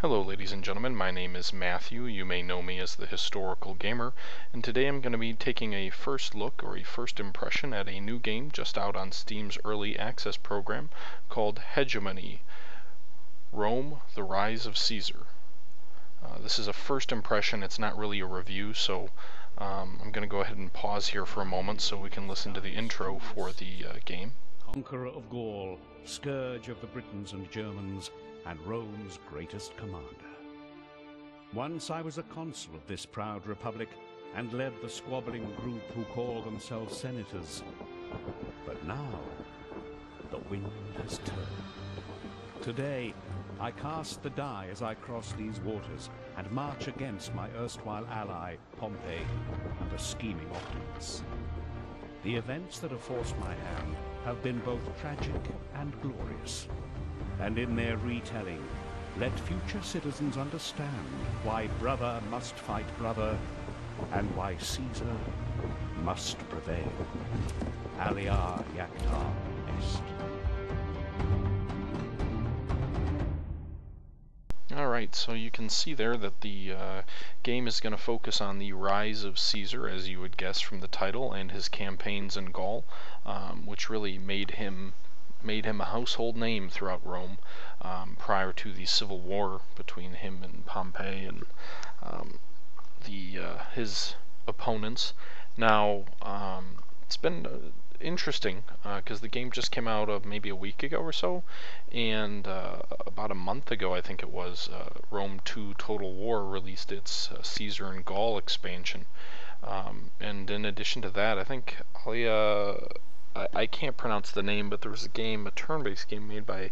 Hello ladies and gentlemen, my name is Matthew. You may know me as the Historical Gamer, and today I'm going to be taking a first look or a first impression at a new game just out on Steam's early access program called Hegomony Rome, The Rise of Caesar. This is a first impression, it's not really a review, so I'm going to go ahead and pause here for a moment so we can listen to the intro for the game. Conqueror of Gaul, scourge of the Britons and Germans, and Rome's greatest commander. Once I was a consul of this proud republic, and led the squabbling group who call themselves senators. But now, the wind has turned. Today, I cast the die as I cross these waters, and march against my erstwhile ally, Pompey, and the scheming Optimus. The events that have forced my hand have been both tragic and glorious. And in their retelling, let future citizens understand why brother must fight brother, and why Caesar must prevail. Alia Jacta Est. Alright, so you can see there that the game is going to focus on the rise of Caesar, as you would guess from the title, and his campaigns in Gaul, which really made him a household name throughout Rome prior to the civil war between him and Pompey and his opponents. Now, it's been interesting because the game just came out maybe a week ago or so, and about a month ago I think it was, Rome 2 Total War released its Caesar and Gaul expansion, and in addition to that, I think I can't pronounce the name, but there was a turn-based game made by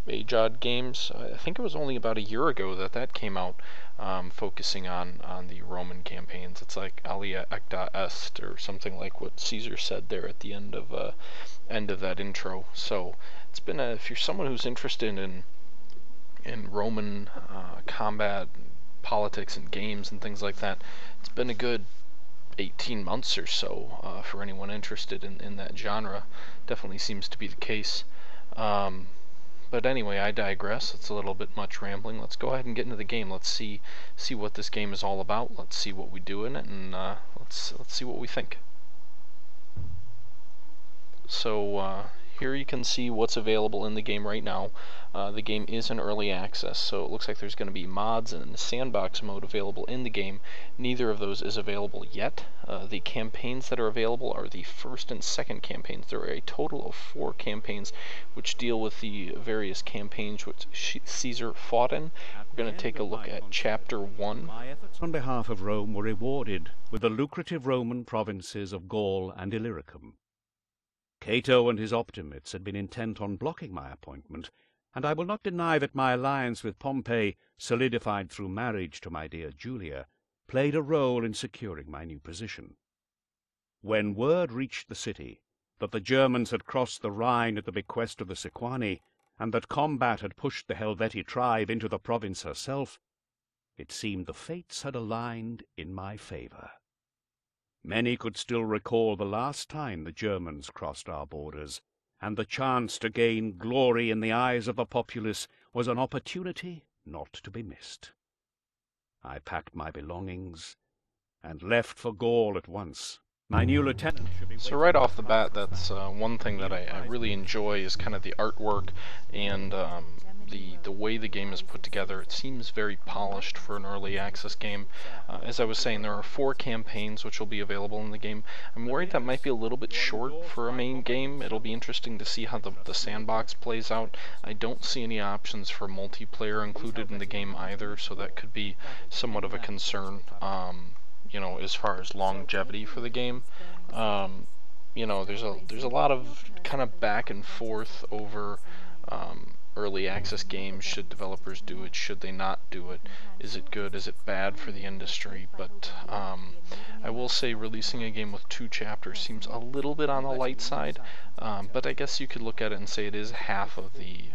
Ajod Games. I think it was only about a year ago that came out, focusing on the Roman campaigns. It's like Alia Jacta Est, or something like what Caesar said there at the end of that intro. So it's been if you're someone who's interested in Roman combat, politics, and games and things like that, it's been a good 18 months or so for anyone interested in that genre. Definitely seems to be the case. But anyway, I digress. It's a little bit much rambling. Let's go ahead and get into the game. Let's see what this game is all about. Let's see what we do in it, and let's see what we think. So here you can see what's available in the game right now. The game is in early access, so it looks like there's going to be mods and sandbox mode available in the game. Neither of those is available yet. The campaigns that are available are the first and second campaigns. There are a total of 4 campaigns which deal with the various campaigns which Caesar fought in. We're going to take a look at Chapter 1. My efforts on behalf of Rome were rewarded with the lucrative Roman provinces of Gaul and Illyricum. Cato and his Optimates had been intent on blocking my appointment, and I will not deny that my alliance with Pompey, solidified through marriage to my dear Julia, played a role in securing my new position. When word reached the city that the Germans had crossed the Rhine at the bequest of the Sequani, and that combat had pushed the Helvetii tribe into the province herself, it seemed the fates had aligned in my favor. Many could still recall the last time the Germans crossed our borders, and the chance to gain glory in the eyes of the populace was an opportunity not to be missed. I packed my belongings and left for Gaul at once. My new lieutenant should be... So right off the bat, that's one thing that I really enjoy is kind of the artwork and the way the game is put together. It seems very polished for an early access game. As I was saying, there are 4 campaigns which will be available in the game. I'm worried that might be a little bit short for a main game. It'll be interesting to see how the sandbox plays out. I don't see any options for multiplayer included in the game either, so that could be somewhat of a concern, you know, as far as longevity for the game. You know, there's a lot of kind of back and forth over early access games. Should developers do it? Should they not do it? Is it good? Is it bad for the industry? But I will say releasing a game with 2 chapters seems a little bit on the light side, but I guess you could look at it and say it is half of the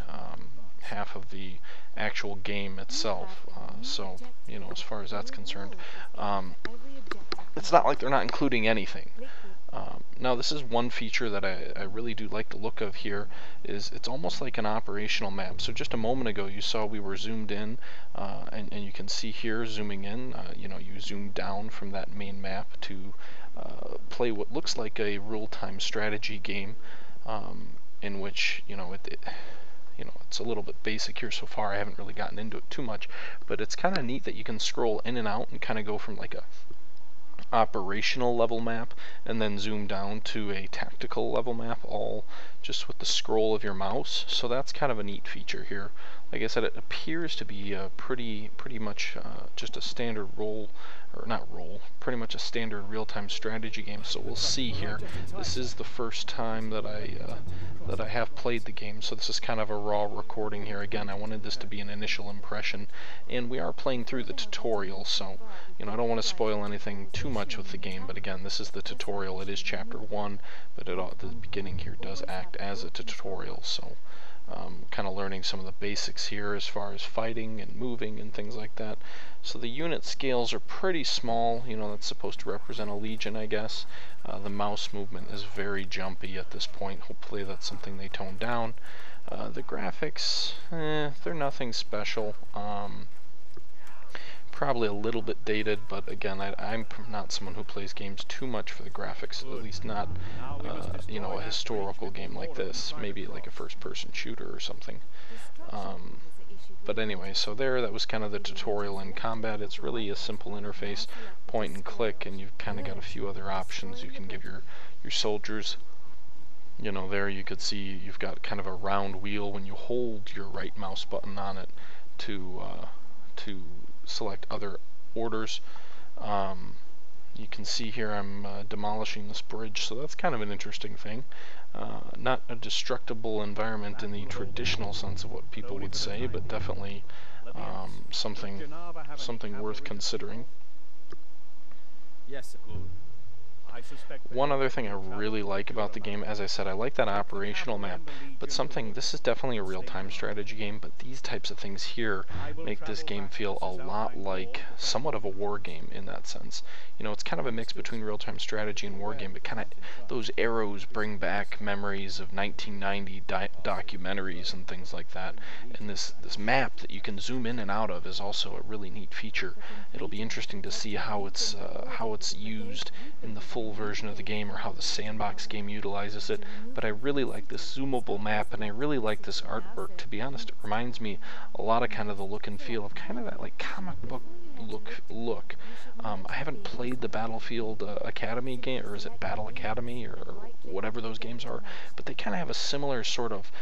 actual game itself. So, you know, as far as that's concerned, it's not like they're not including anything. Now this is one feature that I really do like the look of here, is it's almost like an operational map. So just a moment ago you saw we were zoomed in, and you can see here zooming in, you zoom down from that main map to play what looks like a real-time strategy game, in which, it's a little bit basic here so far. I haven't really gotten into it too much, but it's kind of neat that you can scroll in and out and kind of go from like a operational level map and then zoom down to a tactical level map, all just with the scroll of your mouse. So that's kind of a neat feature here. Like I said, it appears to be a pretty much just a standard pretty much a standard real-time strategy game. So we'll see here. This is the first time that I have played the game, so this is kind of a raw recording here. Again, I wanted this to be an initial impression, and we are playing through the tutorial, so I don't want to spoil anything too much with the game. But again, this is the tutorial. It is chapter 1, but the beginning here does act as a tutorial, so kind of learning some of the basics here as far as fighting and moving and things like that. So the unit scales are pretty small. That's supposed to represent a legion, I guess. The mouse movement is very jumpy at this point. Hopefully that's something they tone down. The graphics, they're nothing special. Probably a little bit dated, but again, I'm not someone who plays games too much for the graphics, at least not, a historical game like this, maybe like a first-person shooter or something. But anyway, so that was kind of the tutorial in combat. It's really a simple interface, point and click, and you've kind of got a few other options you can give your soldiers. There you could see you've got kind of a round wheel when you hold your right mouse button on it to select other orders. You can see here I'm demolishing this bridge, so that's kind of an interesting thing. Not a destructible environment in the traditional sense of what people would say, but definitely something worth considering. Yes, good. One other thing I really like about the game, as I said, I like that operational map, but this is definitely a real-time strategy game, but these types of things here make this game feel a lot like somewhat of a war game in that sense. It's kind of a mix between real-time strategy and war game, but kind of those arrows bring back memories of 1990 documentaries and things like that. And this map that you can zoom in and out of is also a really neat feature. It'll be interesting to see how it's used in the full version of the game, or how the sandbox game utilizes it. But I really like this zoomable map, and I really like this artwork. To be honest, it reminds me a lot of kind of the look and feel of kind of that like comic book look. I haven't played the Battlefield Academy game, or is it Battle Academy, or whatever those games are, but they kind of have a similar sort of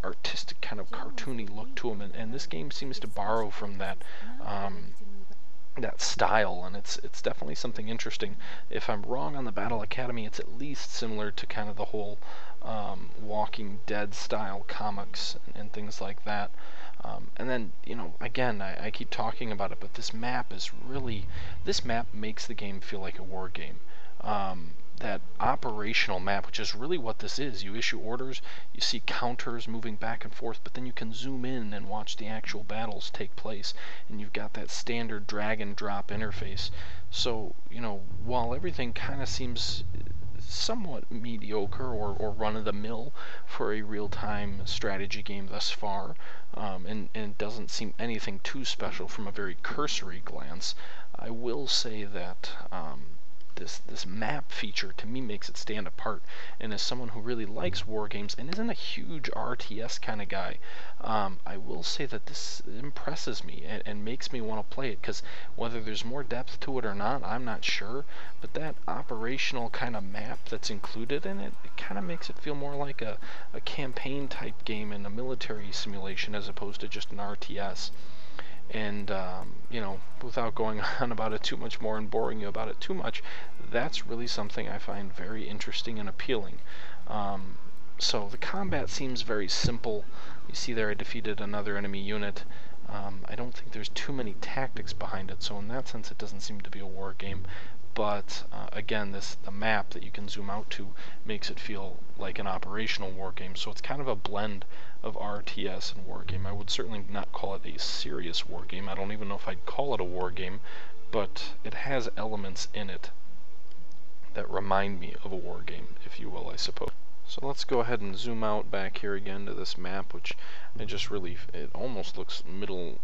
artistic kind of cartoony look to them, and this game seems to borrow from that style, and it's definitely something interesting. If I'm wrong on the Battle Academy, it's at least similar to kind of the whole Walking Dead style comics and things like that. And then, again, I keep talking about it, but this map makes the game feel like a war game. That operational map, which is really what this is. You issue orders, you see counters moving back and forth, but then you can zoom in and watch the actual battles take place, and you've got that standard drag and drop interface. So, while everything kind of seems somewhat mediocre or run-of-the-mill for a real-time strategy game thus far, and it doesn't seem anything too special from a very cursory glance, I will say that this map feature to me makes it stand apart. And as someone who really likes war games and isn't a huge RTS kind of guy, I will say that this impresses me and makes me want to play it, because whether there's more depth to it or not, I'm not sure, but that operational kind of map that's included in it, it kind of makes it feel more like a campaign type game in a military simulation as opposed to just an RTS. And without going on about it too much more and boring you about it too much, that's really something I find very interesting and appealing. So the combat seems very simple. You see there I defeated another enemy unit. I don't think there's too many tactics behind it, so in that sense it doesn't seem to be a war game. But again, the map that you can zoom out to makes it feel like an operational war game. So it's kind of a blend of RTS and war game. I would certainly not call it a serious war game. I don't even know if I'd call it a war game, but it has elements in it that remind me of a war game, if you will, I suppose. So let's go ahead and zoom out back here again to this map, which it almost looks Middle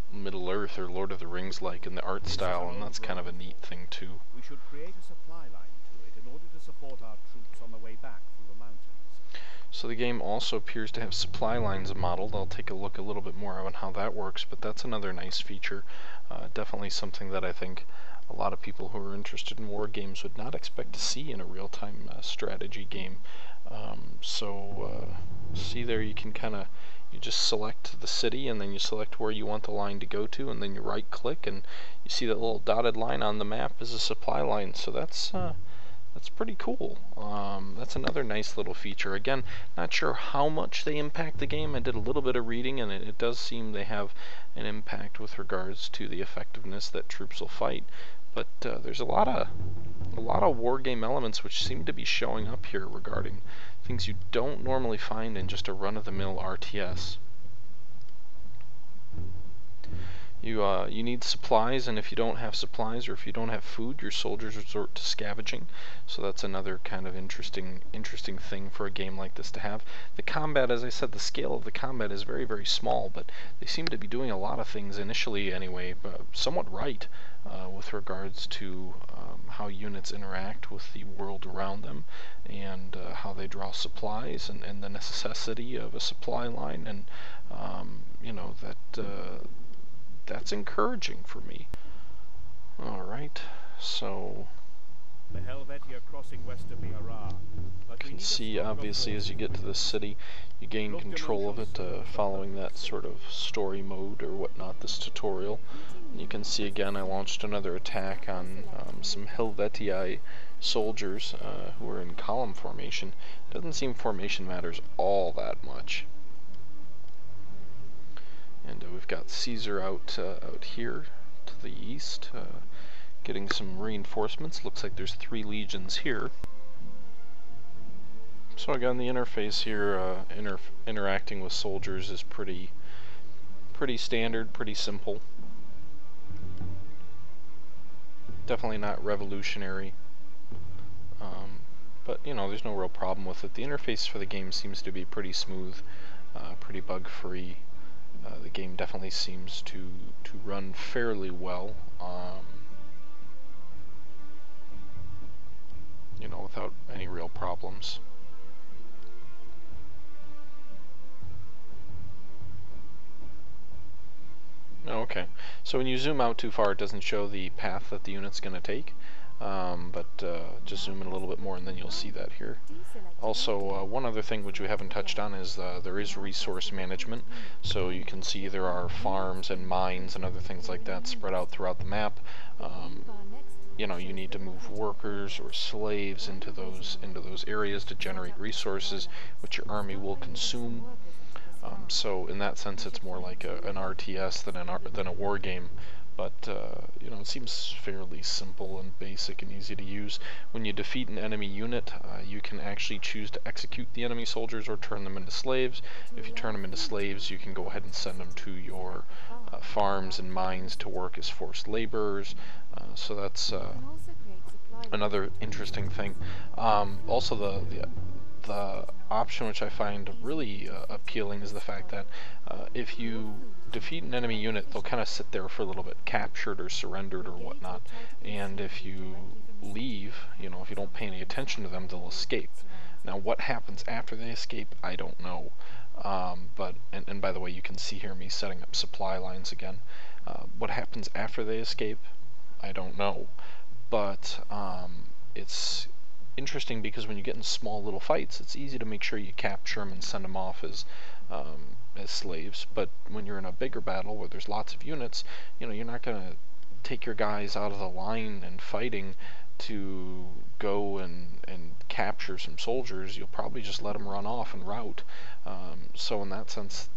Earth or Lord of the Rings like in the art style, and that's kind of a neat thing too. We should create a supply line to it in order to support our troops on the way back through the mountains. So the game also appears to have supply lines modeled. I'll take a look a little bit more on how that works, but that's another nice feature. Definitely something that I think a lot of people who are interested in war games would not expect to see in a real-time strategy game. See there, you can you just select the city, and then you select where you want the line to go to, and then you right click, and you see that little dotted line on the map is a supply line. So that's pretty cool. That's another nice little feature. Again, not sure how much they impact the game. I did a little bit of reading, and it does seem they have an impact with regards to the effectiveness that troops will fight. But there's a lot of war game elements which seem to be showing up here regarding things you don't normally find in just a run-of-the-mill RTS. You need supplies, and if you don't have supplies or if you don't have food, your soldiers resort to scavenging. So that's another kind of interesting thing for a game like this to have. The combat, as I said, the scale of the combat is very, very small, but they seem to be doing a lot of things initially anyway, somewhat right with regards to how units interact with the world around them, and how they draw supplies, and the necessity of a supply line, and that's encouraging for me. Alright, so The Helvetia crossing west of the Ara. you can see, obviously, as you get to this city, you gain control of it following that sort of story mode or whatnot, this tutorial. And you can see again I launched another attack on some Helvetii soldiers who are in column formation. Doesn't seem formation matters all that much. And we've got Caesar out here to the east, getting some reinforcements. Looks like there's 3 legions here. So again, the interface here, interacting with soldiers is pretty standard, pretty simple. Definitely not revolutionary, but there's no real problem with it. The interface for the game seems to be pretty smooth, pretty bug-free. The game definitely seems to run fairly well, without any real problems. Okay, so when you zoom out too far, it doesn't show the path that the unit's going to take, just zoom in a little bit more and then you'll see that here. Also, one other thing which we haven't touched on is there is resource management. So you can see there are farms and mines and other things like that spread out throughout the map. You need to move workers or slaves into those areas to generate resources, which your army will consume. So in that sense, it's more like an RTS than a war game. But it seems fairly simple and basic and easy to use. When you defeat an enemy unit, you can actually choose to execute the enemy soldiers or turn them into slaves. If you turn them into slaves, you can go ahead and send them to your farms and mines to work as forced laborers. So that's another interesting thing. Also, the option which I find really appealing is the fact that if you defeat an enemy unit, they'll kind of sit there for a little bit, captured or surrendered or whatnot, and if you leave, if you don't pay any attention to them, they'll escape. Now what happens after they escape, I don't know. And by the way, you can see here me setting up supply lines again. What happens after they escape, I don't know. But it's interesting because when you get in small little fights, it's easy to make sure you capture them and send them off as slaves. But when you're in a bigger battle where there's lots of units, you're not going to take your guys out of the line and fighting to go and capture some soldiers. You'll probably just let them run off and rout. So in that sense,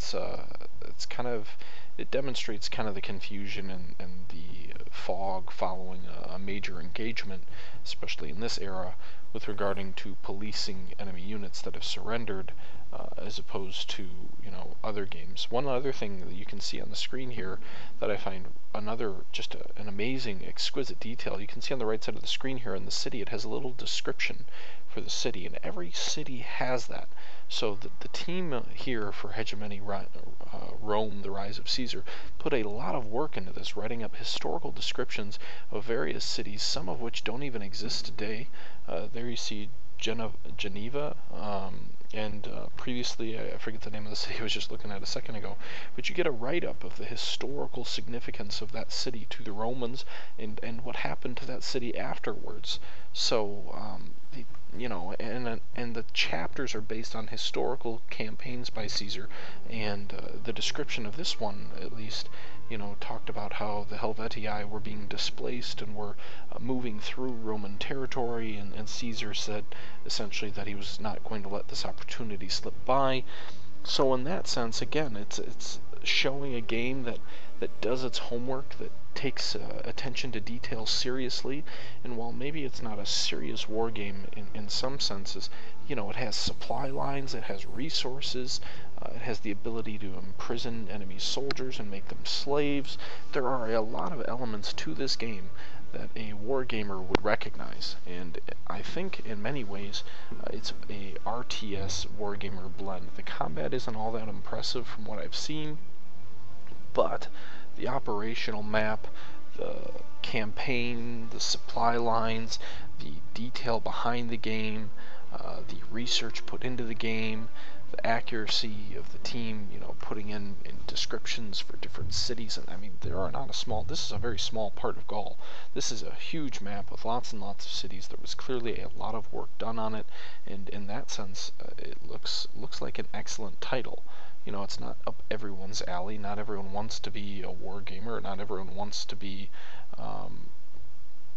it demonstrates kind of the confusion and the fog following a major engagement, especially in this era, with regarding to policing enemy units that have surrendered, as opposed to, you know, other games. One other thing that you can see on the screen here that I find an amazing, exquisite detail. You can see on the right side of the screen here in the city, it has a little description for the city, and every city has that. So the team here for Hegomony Rome, The Rise of Caesar, put a lot of work into this, writing up historical descriptions of various cities, some of which don't even exist today. There you see Geneva, and previously, I forget the name of the city I was just looking at a second ago, but you get a write-up of the historical significance of that city to the Romans, and what happened to that city afterwards. So, you know, and the chapters are based on historical campaigns by Caesar, and the description of this one, at least, you know, talked about how the Helvetii were being displaced and were moving through Roman territory, and Caesar said essentially that he was not going to let this opportunity slip by. So in that sense, again, it's showing a game that does its homework, that takes attention to detail seriously, and while maybe it's not a serious war game in some senses, you know, it has supply lines, it has resources, it has the ability to imprison enemy soldiers and make them slaves. There are a lot of elements to this game that a wargamer would recognize, and I think in many ways it's a RTS wargamer blend. The combat isn't all that impressive from what I've seen, but the operational map, the campaign, the supply lines, the detail behind the game, the research put into the game, the accuracy of the team, you know, putting in descriptions for different cities. And I mean, this is a very small part of Gaul. This is a huge map with lots and lots of cities. There was clearly a lot of work done on it, and in that sense, it looks like an excellent title. You know, it's not up everyone's alley. Not everyone wants to be a war gamer. Not everyone wants to be,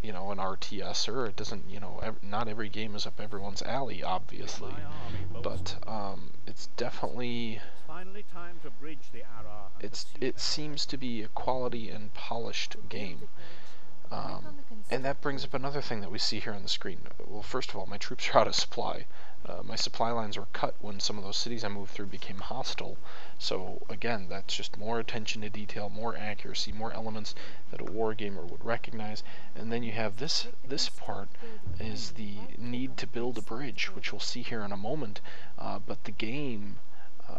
you know, an RTSer. It doesn't, you know, not every game is up everyone's alley, obviously. But it's definitely, Finally time to bridge the Ara and it seems to be a quality and polished game. And that brings up another thing that we see here on the screen. Well, first of all, my troops are out of supply. My supply lines were cut when some of those cities I moved through became hostile. So again, that's just more attention to detail, more accuracy, more elements that a wargamer would recognize. And then you have this part is the need to build a bridge, which we'll see here in a moment. But the game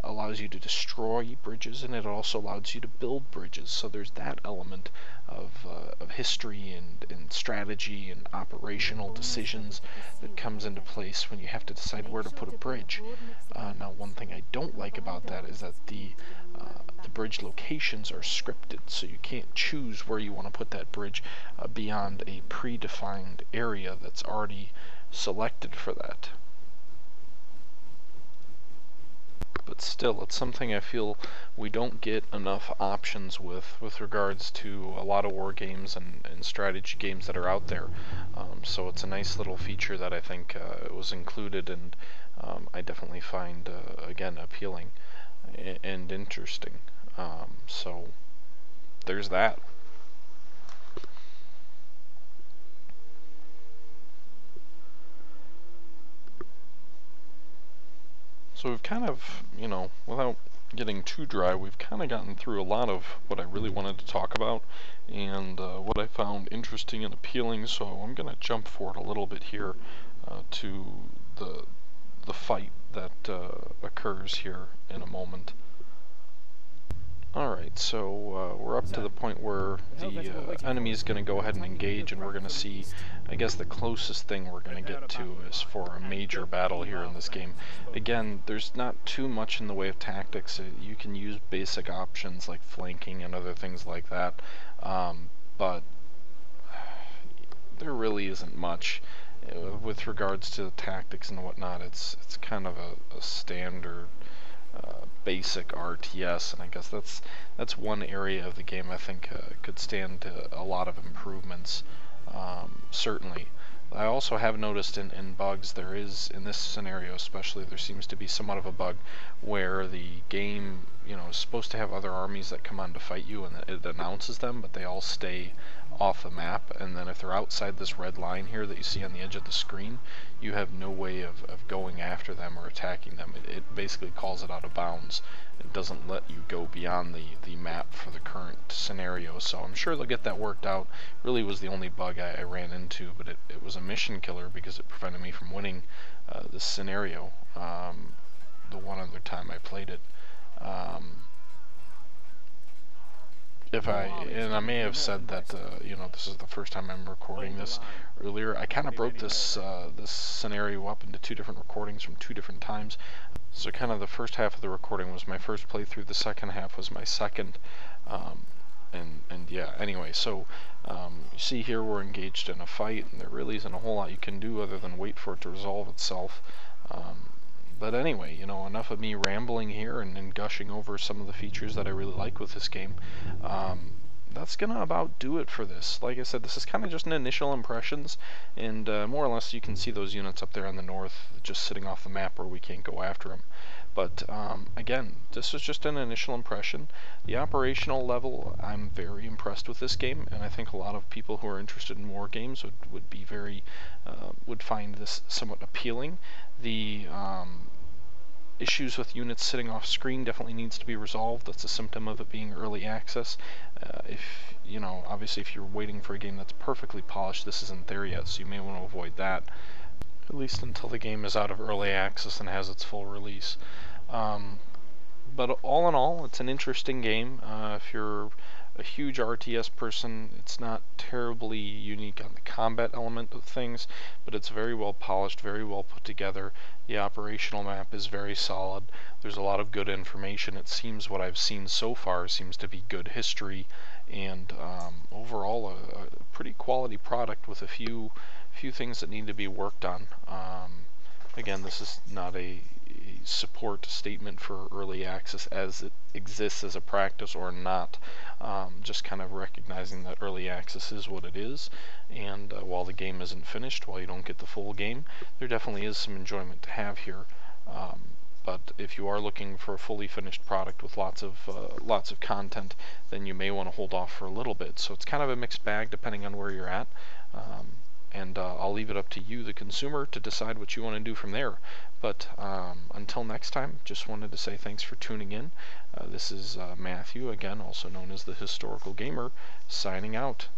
allows you to destroy bridges, and it also allows you to build bridges. So there's that element of history and strategy and operational decisions that comes into place when you have to decide where to put a bridge. Now, one thing I don't like about that is that the bridge locations are scripted, so you can't choose where you want to put that bridge beyond a predefined area that's already selected for that. But still, it's something I feel we don't get enough options with regards to a lot of war games and strategy games that are out there. So it's a nice little feature that I think was included, and I definitely find, again, appealing and interesting. So there's that. So we've kind of, you know, without getting too dry, we've kind of gotten through a lot of what I really wanted to talk about and what I found interesting and appealing. So I'm going to jump forward a little bit here to the fight that occurs here in a moment. Alright, so we're up to the point where the enemy is going to go ahead and engage, and we're going to see, I guess the closest thing we're going to get to is for a major battle here in this game. Again, there's not too much in the way of tactics. You can use basic options like flanking and other things like that, but there really isn't much. With regards to the tactics and whatnot, it's kind of a standard basic RTS, and I guess that's one area of the game I think could stand a lot of improvements, certainly. I also have noticed in bugs, there is, in this scenario especially, there seems to be somewhat of a bug where the game, you know, is supposed to have other armies that come on to fight you, and it announces them, but they all stay off the map, and then if they're outside this red line here that you see on the edge of the screen, you have no way of going after them or attacking them. It basically calls it out of bounds. It doesn't let you go beyond the map for the current scenario, so I'm sure they'll get that worked out. Really was the only bug I ran into, but it was a mission killer because it prevented me from winning this scenario the one other time I played it. And I may have said that this is the first time I'm recording this earlier. I kind of broke this this scenario up into 2 different recordings from 2 different times. So kind of the first half of the recording was my first playthrough, the second half was my second. And yeah, anyway, so you see here we're engaged in a fight, and there really isn't a whole lot you can do other than wait for it to resolve itself. But anyway, enough of me rambling here and gushing over some of the features that I really like with this game. That's gonna about do it for this. Like I said, this is kind of just an initial impressions, and more or less you can see those units up there on the north just sitting off the map where we can't go after them. But again, this was just an initial impression. The operational level, I'm very impressed with this game, and I think a lot of people who are interested in war games would be very would find this somewhat appealing. The issues with units sitting off screen definitely needs to be resolved. That's a symptom of it being early access. Obviously if you're waiting for a game that's perfectly polished, this isn't there yet, so you may want to avoid that, at least until the game is out of early access and has its full release. But all in all, it's an interesting game. If you're a huge RTS person, it's not terribly unique on the combat element of things, but it's very well polished, very well put together. The operational map is very solid. There's a lot of good information. It seems what I've seen so far seems to be good history, and overall a pretty quality product with a few things that need to be worked on. Again, this is not a support statement for early access as it exists as a practice or not. Just kind of recognizing that early access is what it is, and while the game isn't finished, while you don't get the full game, there definitely is some enjoyment to have here. But if you are looking for a fully finished product with lots of content, then you may want to hold off for a little bit. So it's kind of a mixed bag depending on where you're at. And I'll leave it up to you, the consumer, to decide what you want to do from there. But until next time, just wanted to say thanks for tuning in. This is Matthew, again, also known as the Historical Gamer, signing out.